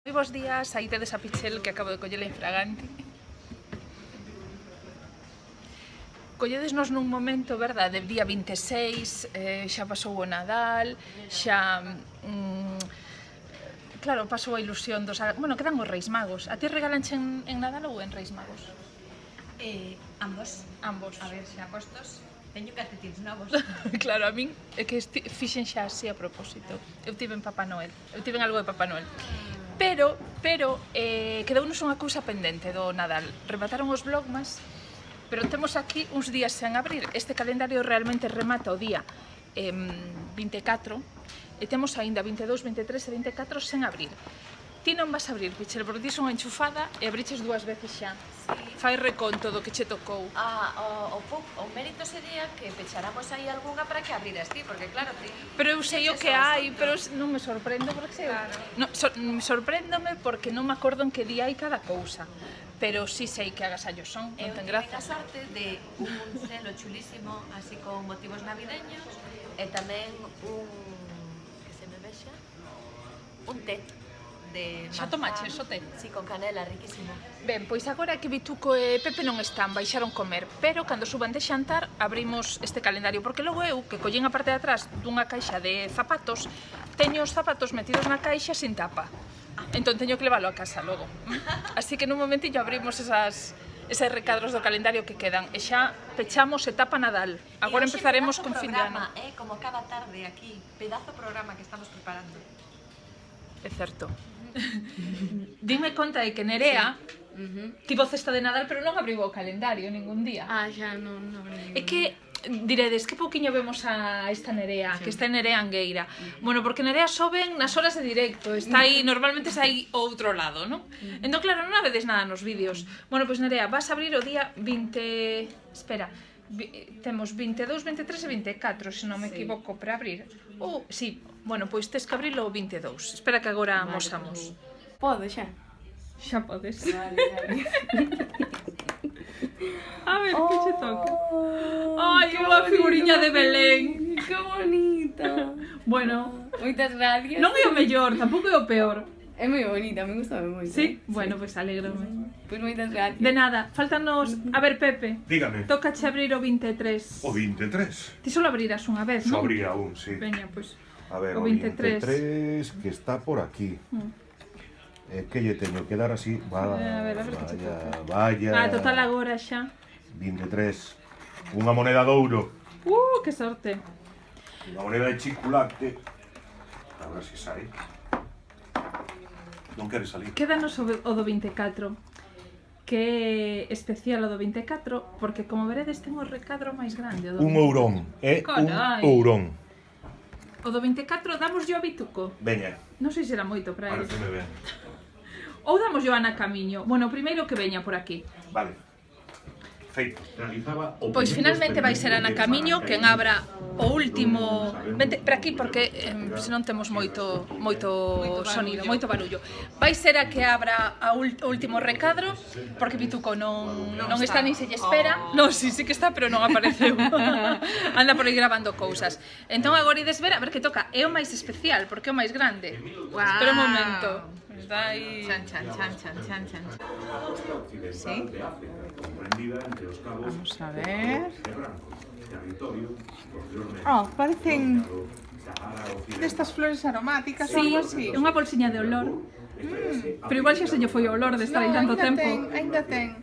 Moi bons días, aí tedes a Pichel que acabo de collela infragante. Colledesnos nun momento, verdade, día 26, xa pasou o Nadal, xa... claro, pasou a ilusión dos... Bueno, quedan os Reis Magos. A ti regalanche en Nadal ou en Reis Magos? Ambos. Ambos. A ver, xa postos, teño calcetins novos. Claro, a min é que fixen xa así a propósito. Eu tiven Papá Noel, eu tiven algo de Papá Noel. Pero, quedounos unha cousa pendente do Nadal. Remataron os Vlogmas, pero temos aquí uns días sen abrir. Este calendario realmente remata o día 24 e temos aínda 22, 23 e 24 sen abrir. Ti non vas a abrir, Pichel, porque ti son enchufada e abriches dúas veces xa. Fai reconto do que che tocou. O mérito sería que pecharamos aí algunha para que abriras ti, porque claro, ti... Pero eu sei o que hai, pero non me sorprendo porque sei. Claro. Sorpréndome porque non me acordo en que día hai cada cousa. Pero sí sei que agasallos son, non Eu ten tive graza. a sorte de un celo chulísimo, así con motivos navideños, e tamén que se me vexa, un té de Xa manzana. tomaches o té? Sí, con canela, riquísimo. Ben, pois agora que Vituco e Pepe non están, baixaron comer, pero cando suban de xantar abrimos este calendario, porque logo eu, que collín a parte de atrás dunha caixa de zapatos, teño os zapatos metidos na caixa sin tapa. Entón teño que leválo a casa logo. Así que nun momentinho abrimos eses recadros do calendario que quedan e xa pechamos etapa Nadal. Agora empezaremos con fin de ano. Como cada tarde aquí, pedazo programa que estamos preparando. É certo. Dime conta de que Nerea tivo cesta de Nadal, pero non abriu o calendario ningún día. Xa non É que diredes, que pouquiño vemos a esta Nerea, que está en Nerea Angueira. Bueno, porque Nerea soben nas horas de directo, está aí, normalmente está aí ao outro lado, non? Entón, claro, non a vedes nada nos vídeos. Bueno, pois Nerea, vas a abrir o día 20... Espera, temos 22, 23 e 24, se non me equivoco, para abrir. Sí, bueno, pois tes que abrilo o 22. Espera que agora amosamos. Pode xa. Xa podes. Vale. A ver, que che toca? Ai, unha figuriña de Belén. Que bonita. Bueno, Moitas gracias. non é o mellor, tampouco é o peor. É moi bonita, me gusta moito. Sí? Bueno, pois alégrome. Pois moitas gracias. De nada, faltanos... A ver, Pepe, Dígame. tócache abrir o 23. O 23. Ti solo abrirás unha vez, non? Só abría un, sí. Veña, pois... A ver, o o 23. 23 que está por aquí. Que lle teño que dar así? A ver que che vaya. total agora xa. 23. Unha moneda de ouro. Que sorte. Unha moneda de chocolate. A ver se sai. Non quere salir. Quédanos o do 24, que é especial o do 24, porque como veredes ten o recadro máis grande. O do Un ourón. É Carai. un ourón. O do 24 damos yo a Vituco. Veña, Non sei se era moito para eles. pareceme ben. Ou damos yo a Ana Camiño. Bueno, primeiro que veña por aquí. Vale. Feito. Realizaba o Pois primeiro finalmente vai ser Ana Camiño quen abra o último... Vente para aquí porque senón temos moito sonido, moito barullo. Vai ser a que abra o último recadro porque Vituco non está nin se lle espera. Non, sí que está, pero non apareceu. Anda por aí grabando cousas. Entón agora ides ver, a ver que toca. É o máis especial porque é o máis grande. Espera un momento. Está aí... Chan. Sí. Vamos a ver. Parecen destas flores aromáticas ou Sí, algo así. unha bolsiña de olor. Pero igual xa se lle foi o olor de estar aí tanto tempo. Ainda ten.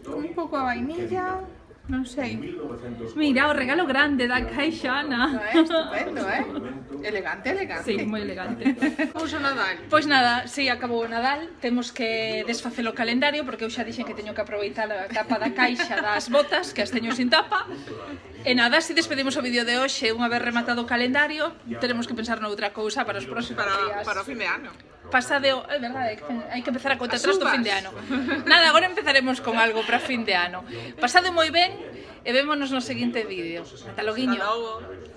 Un pouco a vainilla, non sei. Mira, o regalo grande da caixa, Ana. Estupendo, Elegante. Sí, moi elegante. Pouso Nadal. Pois nada, si acabou o Nadal, temos que desfacer o calendario porque eu xa dixen que teño que aproveitar a tapa da caixa das botas, que as teño sin tapa. E nada, se despedimos o vídeo de hoxe, unha vez rematado o calendario, teremos que pensar noutra cousa para os próximos días. Para o fin de ano. Pasado, é verdade, hai que empezar a conta atrás do fin de ano. Nada, agora empezaremos con algo para fin de ano. Pasado moi ben e vémonos no seguinte vídeo. Ata loguiño.